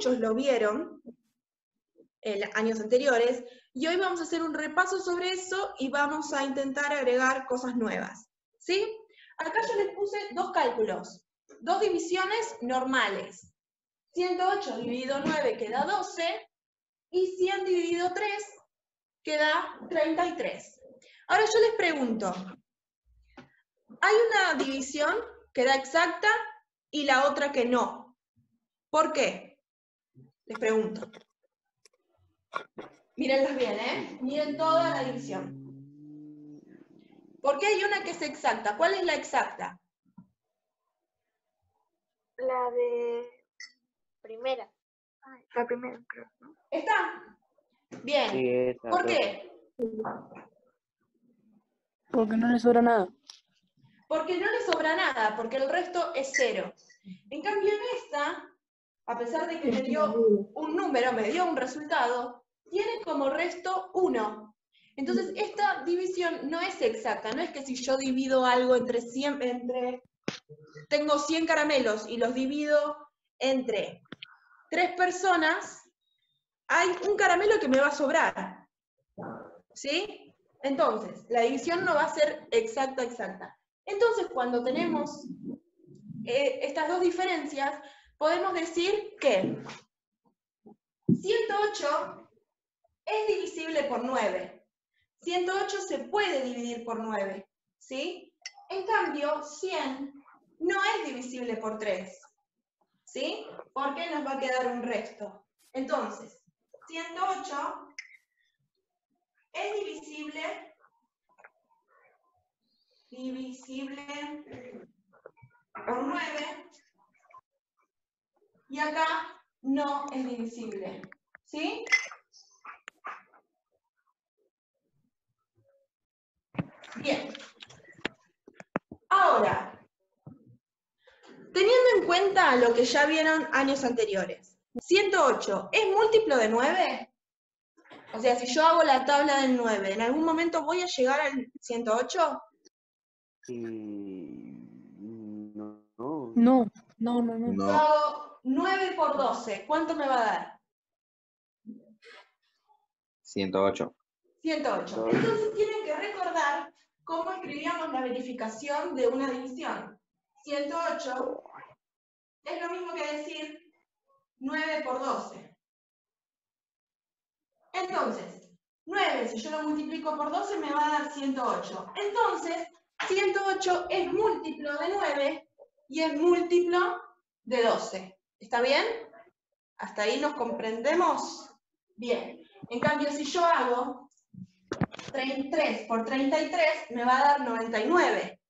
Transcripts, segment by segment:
muchos lo vieron en años anteriores, y hoy vamos a hacer un repaso sobre eso y vamos a intentar agregar cosas nuevas, ¿sí? Acá yo les puse dos cálculos, dos divisiones normales. 108 dividido 9 queda 12, y 100 dividido 3 queda 33. Ahora yo les pregunto, hay una división que da exacta y la otra que no. ¿Por qué? Les pregunto. Mírenlas bien, ¿eh? Miren toda la división. ¿Por qué hay una que es exacta? ¿Cuál es la exacta? La de primera. La primera, creo, ¿no? ¿Está? Bien. Sí, esa, ¿Por profe. qué? Porque no le sobra nada. Porque no le sobra nada, porque el resto es 0. En cambio en esta, a pesar de que me dio un número, me dio un resultado, tiene como resto 1. Entonces esta división no es exacta, no es que si yo divido algo entre 100, tengo 100 caramelos y los divido entre 3 personas, hay un caramelo que me va a sobrar, ¿sí? Entonces, la división no va a ser exacta. Entonces, cuando tenemos estas dos diferencias, podemos decir que 108 es divisible por 9. 108 se puede dividir por 9, ¿sí? En cambio, 100 no es divisible por 3, ¿sí? Porque nos va a quedar un resto. Entonces, 108 es divisible por 9, y acá no es divisible, ¿sí? Bien. Ahora, teniendo en cuenta lo que ya vieron años anteriores, 108 ¿es múltiplo de 9? O sea, si yo hago la tabla del 9, ¿en algún momento voy a llegar al 108? No. No. Yo hago 9 por 12, ¿cuánto me va a dar? 108. 108. Entonces tienen que recordar cómo escribíamos la verificación de una división. 108 es lo mismo que decir 9 por 12. Entonces, 9, si yo lo multiplico por 12, me va a dar 108. Entonces, 108 es múltiplo de 9 y es múltiplo de 12. ¿Está bien? ¿Hasta ahí nos comprendemos? Bien. En cambio, si yo hago 33 por 33, me va a dar 99.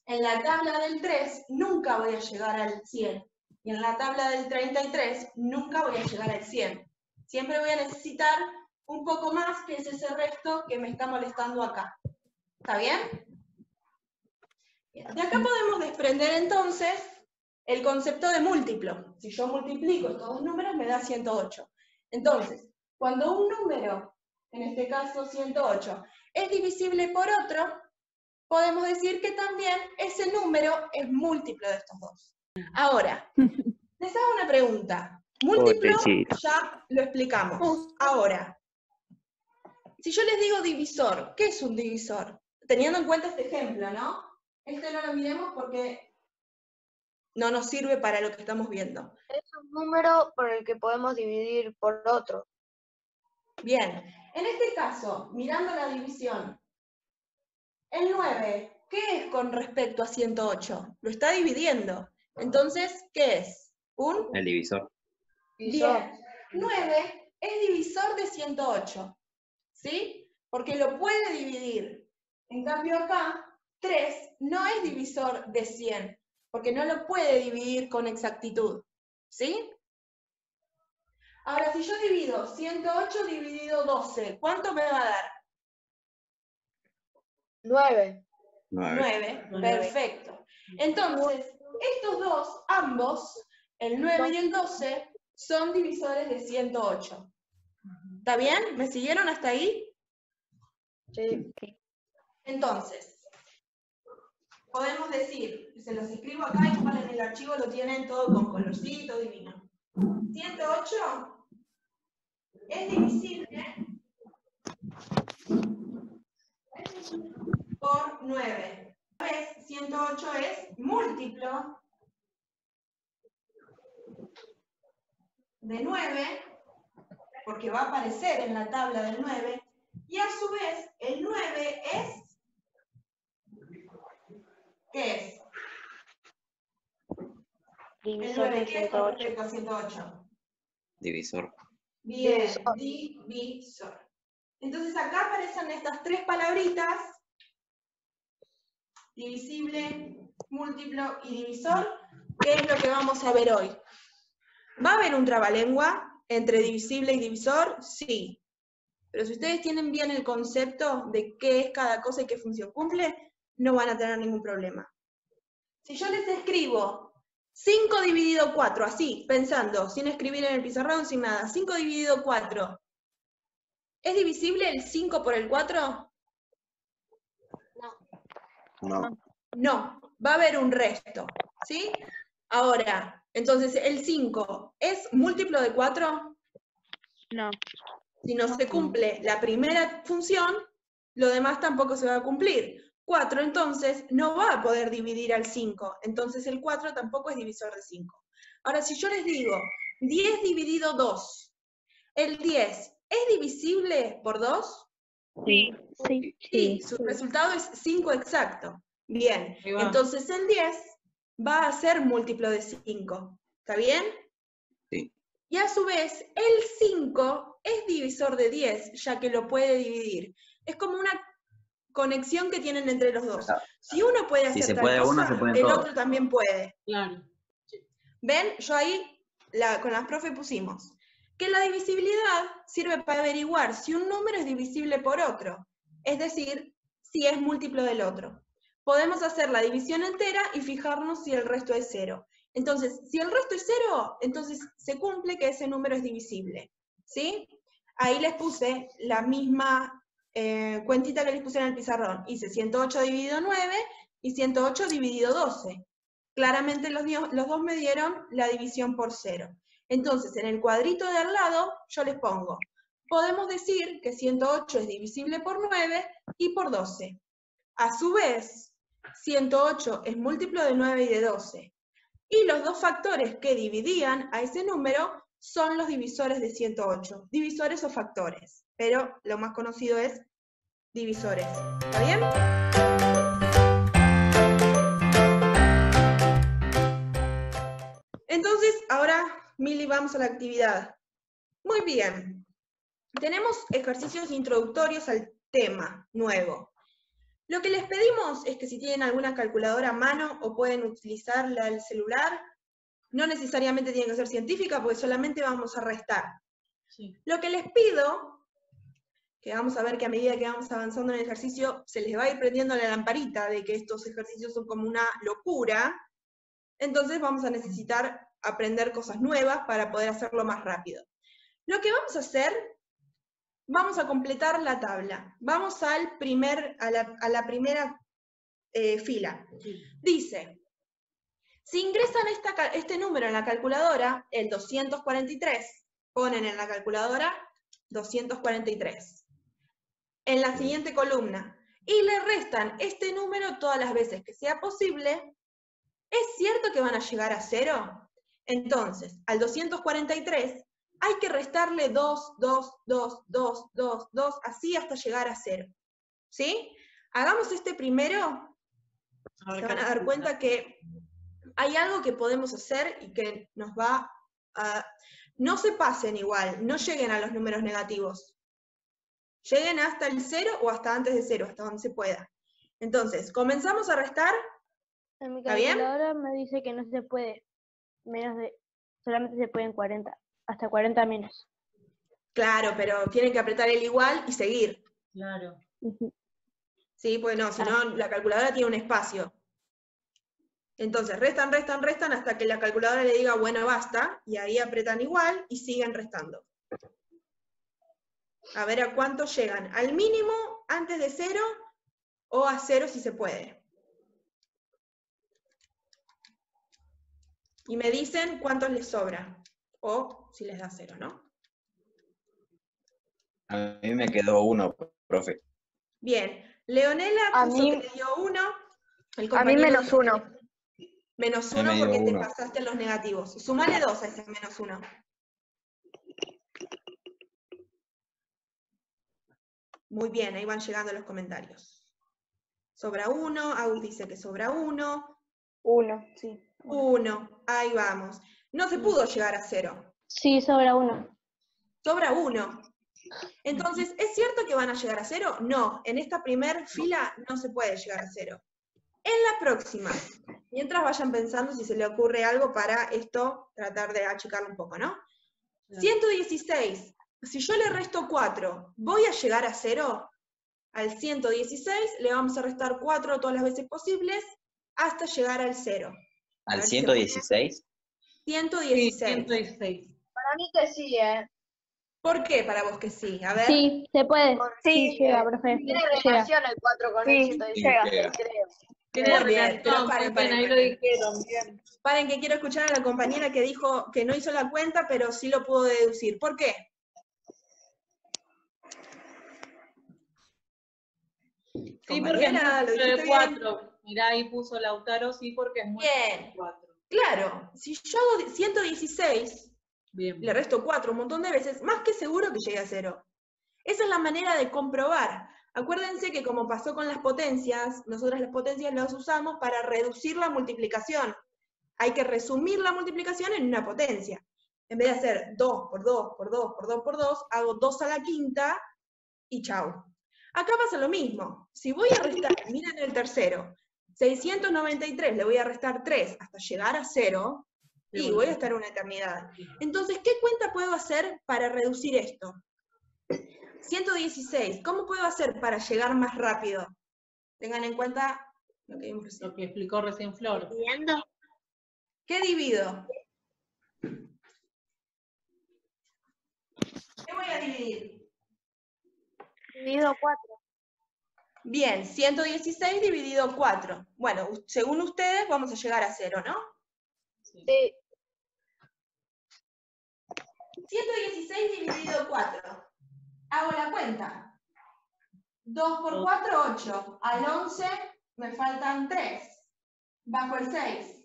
En la tabla del 3 nunca voy a llegar al 100. Y en la tabla del 33 nunca voy a llegar al 100. Siempre voy a necesitar un poco más, que es ese resto que me está molestando acá. ¿Está bien? Bien. De acá podemos desprender entonces el concepto de múltiplo. Si yo multiplico estos dos números me da 108. Entonces, cuando un número, en este caso 108, es divisible por otro, podemos decir que también ese número es múltiplo de estos dos. Ahora, les hago una pregunta. Múltiplo Pobrecito. ya lo explicamos. Ahora, si yo les digo divisor, ¿qué es un divisor? Teniendo en cuenta este ejemplo, ¿no? Este no lo miremos porque no nos sirve para lo que estamos viendo. Es un número por el que podemos dividir por otro. Bien, en este caso, mirando la división, el 9, ¿qué es con respecto a 108? Lo está dividiendo. Entonces, ¿qué es? Un El divisor. Bien, 9 es divisor de 108, ¿sí? Porque lo puede dividir. En cambio acá, 3 no es divisor de 100, porque no lo puede dividir con exactitud, ¿sí? Ahora, si yo divido 108 dividido 12, ¿cuánto me va a dar? 9. 9, perfecto. Entonces, estos dos, ambos, el 9 y el 12, son divisores de 108. ¿Está bien? ¿Me siguieron hasta ahí? Sí. Entonces, podemos decir, se los escribo acá, igual en el archivo lo tienen todo con colorcito divino. 108 es divisible por 9. A vez, 108 es múltiplo de 9, porque va a aparecer en la tabla del 9, y a su vez el 9 es, ¿qué es? El Divisor 9, de ¿qué es con 108. respecto a 108? Divisor. Bien, divisor. Entonces acá aparecen estas tres palabritas, divisible, múltiplo y divisor, que es lo que vamos a ver hoy. ¿Va a haber un trabalengua entre divisible y divisor? Sí. Pero si ustedes tienen bien el concepto de qué es cada cosa y qué función cumple, no van a tener ningún problema. Si yo les escribo 5 dividido 4, así, pensando, sin escribir en el pizarrón, sin nada, 5 dividido 4, ¿es divisible el 5 por el 4? No. No, va a haber un resto, ¿sí? Ahora, entonces, ¿el 5 es múltiplo de 4? No. Si no se cumple la primera función, lo demás tampoco se va a cumplir. 4, entonces, no va a poder dividir al 5. Entonces, el 4 tampoco es divisor de 5. Ahora, si yo les digo 10 dividido 2, ¿el 10 es divisible por 2? Sí. Sí, su resultado es 5 exacto. Bien, entonces el 10 va a ser múltiplo de 5. ¿Está bien? Sí. Y a su vez, el 5 es divisor de 10, ya que lo puede dividir. Es como una conexión que tienen entre los dos. Si uno puede hacer se tal puede cosa, uno, se pueden el todos. otro también puede. Claro. ¿Ven? Yo ahí con las profe pusimos que la divisibilidad sirve para averiguar si un número es divisible por otro, es decir, si es múltiplo del otro. Podemos hacer la división entera y fijarnos si el resto es 0. Entonces, si el resto es 0, entonces se cumple que ese número es divisible, ¿sí? Ahí les puse la misma cuentita que les puse en el pizarrón. Hice 108 dividido 9 y 108 dividido 12. Claramente los dos me dieron la división por 0. Entonces, en el cuadrito de al lado, yo les pongo, podemos decir que 108 es divisible por 9 y por 12. A su vez, 108 es múltiplo de 9 y de 12. Y los dos factores que dividían a ese número son los divisores de 108. Divisores o factores, pero lo más conocido es divisores. ¿Está bien? Entonces, ahora, Mili, vamos a la actividad. Muy bien. Tenemos ejercicios introductorios al tema nuevo. Lo que les pedimos es que si tienen alguna calculadora a mano o pueden utilizar la del celular, no necesariamente tiene que ser científica porque solamente vamos a restar. Sí. Lo que les pido, que vamos a ver que a medida que vamos avanzando en el ejercicio, se les va a ir prendiendo la lamparita de que estos ejercicios son como una locura, entonces vamos a necesitar aprender cosas nuevas para poder hacerlo más rápido. Lo que vamos a hacer, vamos a completar la tabla. Vamos a la primera fila. Sí. Dice, si ingresan este número en la calculadora, el 243, ponen en la calculadora 243. En la siguiente columna, y le restan este número todas las veces que sea posible, ¿es cierto que van a llegar a 0? Entonces, al 243 hay que restarle 2, 2, 2, 2, 2, 2, así hasta llegar a 0. ¿Sí? Hagamos este primero. Se van a dar cuenta que hay algo que podemos hacer y que nos va a... No se pasen igual, no lleguen a los números negativos. Lleguen hasta el 0 o hasta antes de 0, hasta donde se pueda. Entonces, comenzamos a restar. En mi ¿Está bien? calculadora me dice que no se puede. Solamente se pueden 40. Hasta 40 menos. Claro, pero tienen que apretar el igual y seguir. Claro. Sí, pues no, si no, la calculadora tiene un espacio. Entonces, restan, restan, restan hasta que la calculadora le diga, bueno, basta, y ahí apretan igual y siguen restando. A ver a cuánto llegan. ¿Al mínimo antes de 0 o a 0 si se puede? Y me dicen cuántos les sobra. o si les da 0, ¿no? A mí me quedó 1, profe. Bien, Leonela A puso mí- que le dio 1. El A mí compañero dice -1. que menos A mí 1 me dio porque te 1. pasaste los negativos. Sumale 2 a ese menos 1. Muy bien, ahí van llegando los comentarios. Sobra 1, Agus dice que sobra 1. 1, sí. 1, ahí vamos. No se pudo llegar a 0. Sí, sobra 1. Sobra 1. Entonces, ¿es cierto que van a llegar a 0? No, en esta primer fila no se puede llegar a 0. En la próxima, mientras vayan pensando si se le ocurre algo para esto, tratar de achicarlo un poco, ¿no? 116, si yo le resto 4, ¿voy a llegar a 0? Al 116 le vamos a restar 4 todas las veces posibles hasta llegar al 0. ¿Al 116? 116. Sí, 116. Para mí que sí, ¿eh? ¿Por qué para vos que sí? A ver. Sí, se puede. Sí, llega, profe. Tiene Llega. relación el 4 con el 116, llega. creo. Tiene Muy bien, pero relación, paren, bien, ahí lo dijeron, bien. Paren que quiero escuchar a la compañera que dijo que no hizo la cuenta, pero sí lo pudo deducir. ¿Por qué? Sí, porque es Compañera, ¿lo múltiplo dijiste de bien? 4. Mirá, ahí puso Lautaro, sí, porque es múltiplo Bien. de 4. Claro, si yo hago 116, Bien. le resto 4 un montón de veces, más que seguro que llegue a 0. Esa es la manera de comprobar. Acuérdense que como pasó con las potencias, nosotras las potencias las usamos para reducir la multiplicación. Hay que resumir la multiplicación en una potencia. En vez de hacer 2 por 2 por 2 por 2 por 2, hago 2 a la quinta y chau. Acá pasa lo mismo. Si voy a restar, miren el tercero, 693, le voy a restar 3 hasta llegar a 0, y voy a estar una eternidad. Entonces, ¿qué cuenta puedo hacer para reducir esto? 116, ¿cómo puedo hacer para llegar más rápido? Tengan en cuenta lo que vimos recién. Lo que explicó recién Flor. ¿Viendo? ¿Qué divido? ¿Qué voy a dividir? Dividido 4. Bien, 116 dividido 4. Bueno, según ustedes vamos a llegar a 0, ¿no? Sí. Sí. 116 dividido 4. Hago la cuenta. 2 por 4, 8. Al 11 me faltan 3. Bajo el 6.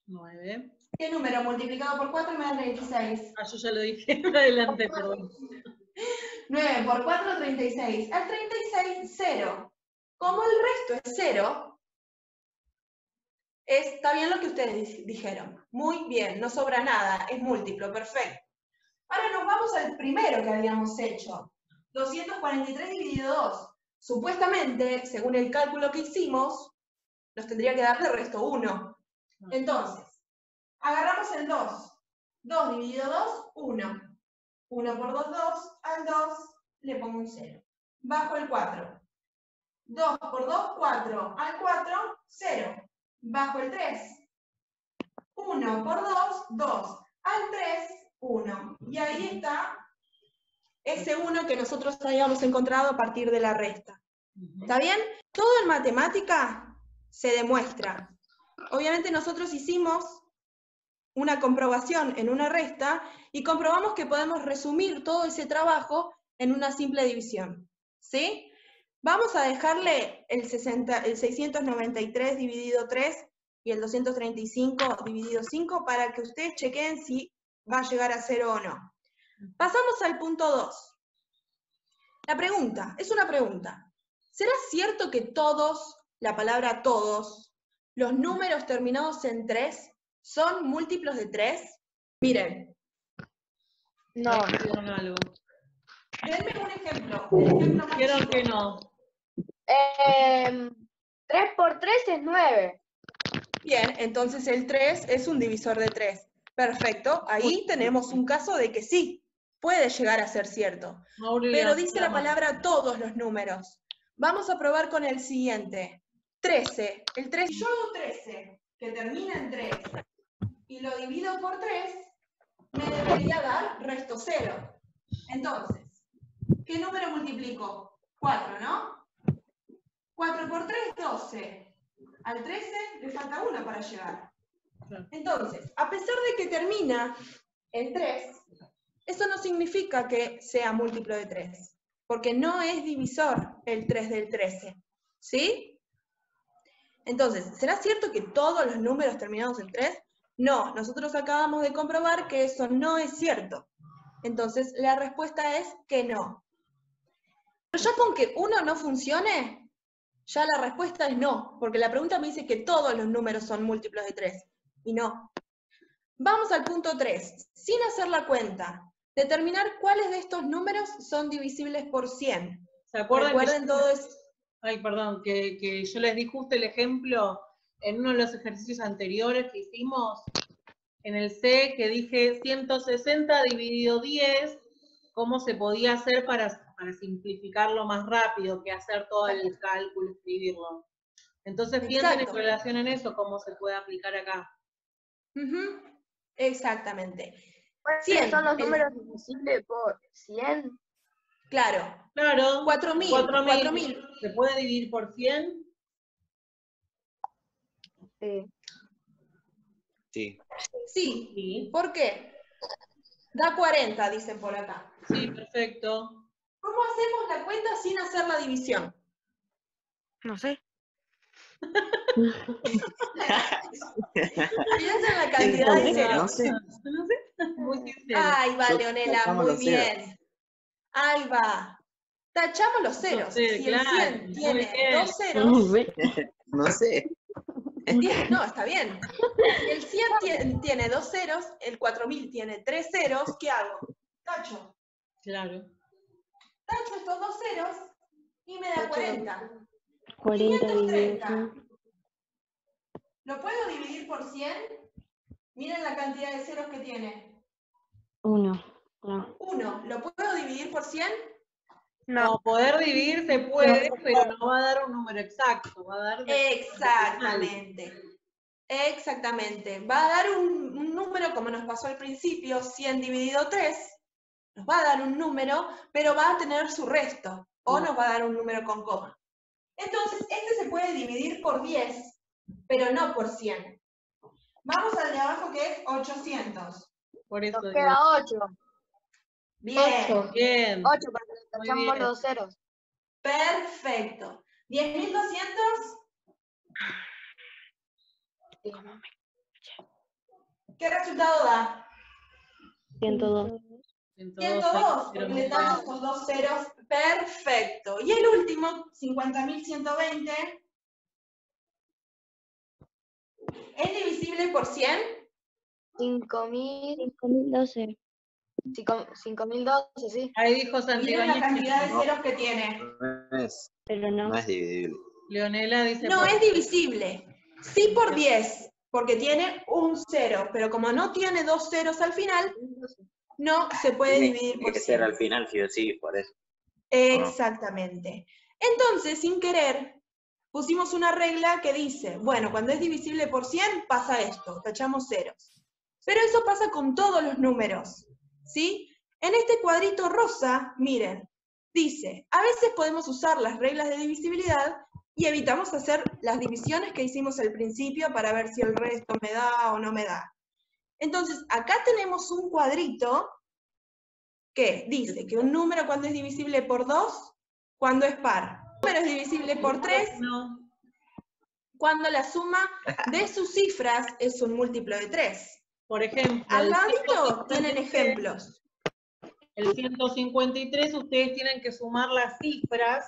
9. ¿Qué número multiplicado por 4 me da 36? Ah, yo ya lo dije, adelante, perdón. 9 por 4, 36. Al 36, 0. Como el resto es 0, está bien lo que ustedes dijeron. Muy bien, no sobra nada, es múltiplo, perfecto. Ahora nos vamos al primero que habíamos hecho. 243 dividido 2. Supuestamente, según el cálculo que hicimos, nos tendría que dar de resto 1. Entonces, agarramos el 2. 2 dividido 2, 1. 1 por 2, 2. Al 2 le pongo un 0. Bajo el 4. 2 por 2, 4. Al 4, 0. Bajo el 3. 1 por 2, 2. Al 3, 1. Y ahí está ese 1 que nosotros habíamos encontrado a partir de la resta. ¿Está bien? Todo en matemática se demuestra. Obviamente nosotros hicimos una comprobación en una resta y comprobamos que podemos resumir todo ese trabajo en una simple división. ¿Sí? Vamos a dejarle el 693 dividido 3 y el 235 dividido 5 para que ustedes chequen si va a llegar a 0 o no. Pasamos al punto 2. La pregunta, es una pregunta. ¿Será cierto que todos, la palabra todos, los números terminados en 3 son múltiplos de 3? Miren. No. Dijeron algo. Denme un ejemplo. El ejemplo más Dijeron chico. que no. 3 por 3 es 9. Bien, entonces el 3 es un divisor de 3. Perfecto, ahí tenemos un caso de que sí, puede llegar a ser cierto. Mauri, Pero levanta dice la la mano. palabra todos los números. Vamos a probar con el siguiente. 13. El 13. Si yo hago 13, que termina en 3, y lo divido por 3, me debería dar resto 0. Entonces, ¿qué número multiplico? 4, ¿no? 4 por 3, 12. Al 13 le falta 1 para llegar. Entonces, a pesar de que termina el 3, eso no significa que sea múltiplo de 3, porque no es divisor el 3 del 13, ¿sí? Entonces, ¿será cierto que todos los números terminados en 3? No, nosotros acabamos de comprobar que eso no es cierto. Entonces, la respuesta es que no. Pero ya con que 1 no funcione, ya la respuesta es no, porque la pregunta me dice que todos los números son múltiplos de 3, y no. Vamos al punto 3, sin hacer la cuenta. Determinar cuáles de estos números son divisibles por 100. ¿Se acuerdan? Recuerden todo eso. Ay, perdón, que yo les di justo el ejemplo en uno de los ejercicios anteriores que hicimos, en el C, que dije 160 dividido 10, cómo se podía hacer para simplificarlo más rápido que hacer todo el cálculo, escribirlo. Entonces piensen en relación en eso, cómo se puede aplicar acá. Exactamente. ¿Cuáles son los números divisibles por 100? Claro. Claro. 4.000. 4.000. ¿Se puede dividir por 100? Sí. Sí. ¿Por qué? Da 40, dicen por acá. Sí, perfecto. ¿Cómo hacemos la cuenta sin hacer la división? No sé. Piensa en la cantidad de ceros. No sé. No sé. Muy sincero. Ahí va, Leonela, Tachamos muy los ceros. bien. Ahí va. Tachamos los ceros. sé, Si claro, el 100 muy tiene bien. 2 ceros, No sé. no, está bien. Si el 100 tiene 2 ceros, el 4.000 tiene 3 ceros, ¿qué hago? Tacho. Claro. Tacho estos 2 ceros y me da 40. 40 530. ¿Lo puedo dividir por 100? Miren la cantidad de ceros que tiene. 1. No. 1. ¿Lo puedo dividir por 100? No, poder dividir se puede, pero no va a dar un número exacto, va a dar... Exactamente. Exactamente. Va a dar un número, como nos pasó al principio, 100 dividido 3, nos va a dar un número, pero va a tener su resto, o nos va a dar un número con coma. Entonces, este se puede dividir por 10, pero no por 100. Vamos al de abajo, que es 800. Por eso Nos digo. queda 8. Bien. Bien. 8 porque le Muy tachamos bien. los ceros. Perfecto. 10.200. ¿Qué resultado da? 102. 102, porque le damos con 2 ceros. Perfecto. Y el último, 50.120. ¿Es divisible por 100? 5.000. 5012. 5.012, sí. Ahí dijo Miren la Santibáñez. cantidad de ceros que tiene. Pero no. No es dividible. Leonela dice... No por- es divisible. Sí por 10, porque tiene un cero, pero como no tiene 2 ceros al final, no se puede dividir Tiene por que ser 100. al final, sí o sí, por eso. Exactamente. Entonces, sin querer, pusimos una regla que dice, bueno, cuando es divisible por 100, pasa esto, tachamos ceros. Pero eso pasa con todos los números, ¿sí? En este cuadrito rosa, miren, dice, a veces podemos usar las reglas de divisibilidad y evitamos hacer las divisiones que hicimos al principio para ver si el resto me da o no me da. Entonces, acá tenemos un cuadrito que dice que un número cuando es divisible por 2, cuando es par. Un número es divisible por 3, No. cuando la suma de sus cifras es un múltiplo de 3. Por ejemplo, Al el ladito 153, tienen ejemplos. El 153, ustedes tienen que sumar las cifras,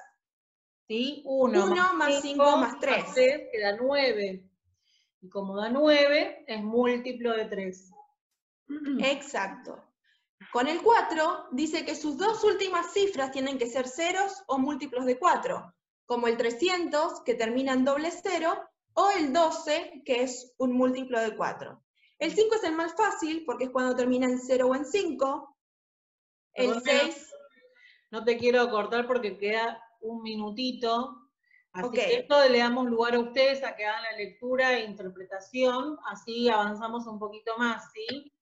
¿sí? 1 más 5 más 3. queda 9. Y como da 9, es múltiplo de 3. Exacto. Con el 4 dice que sus dos últimas cifras tienen que ser ceros o múltiplos de 4, como el 300, que termina en doble cero, o el 12, que es un múltiplo de 4. El 5 es el más fácil, porque es cuando termina en 0 o en 5. El 6... No te quiero cortar porque queda un minutito. Así Ok. que esto le damos lugar a ustedes a que hagan la lectura e interpretación, así avanzamos un poquito más, ¿sí?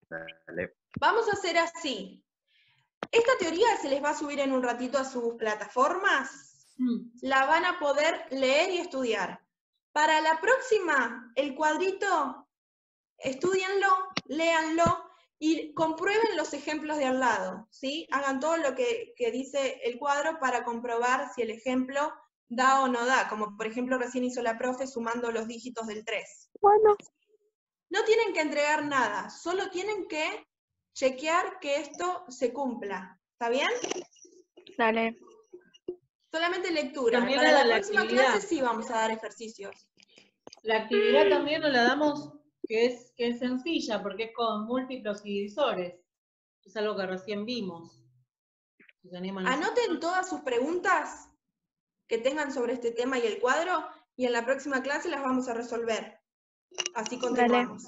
Dale. Vamos a hacer así. Esta teoría se les va a subir en un ratito a sus plataformas. La van a poder leer y estudiar. Para la próxima, el cuadrito, estúdienlo, léanlo, y comprueben los ejemplos de al lado, ¿sí? Hagan todo lo que dice el cuadro para comprobar si el ejemplo da o no da, como por ejemplo recién hizo la profe sumando los dígitos del 3. Bueno, No tienen que entregar nada, solo tienen que chequear que esto se cumpla, ¿está bien? dale. Solamente lectura. También Para la la próxima actividad. clase sí vamos a dar ejercicios. La actividad también nos la damos que es sencilla, porque es con múltiplos y divisores. Es algo que recién vimos. Si se animan a Anoten todas sus preguntas que tengan sobre este tema y el cuadro, y en la próxima clase las vamos a resolver. Así continuamos.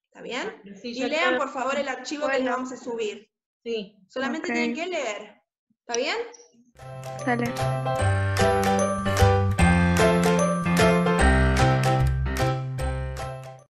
¿Está bien? Sí, Y ya lean, está. por favor, el archivo que les vamos a subir. Sí. Solamente Ok. tienen que leer. ¿Está bien? Dale.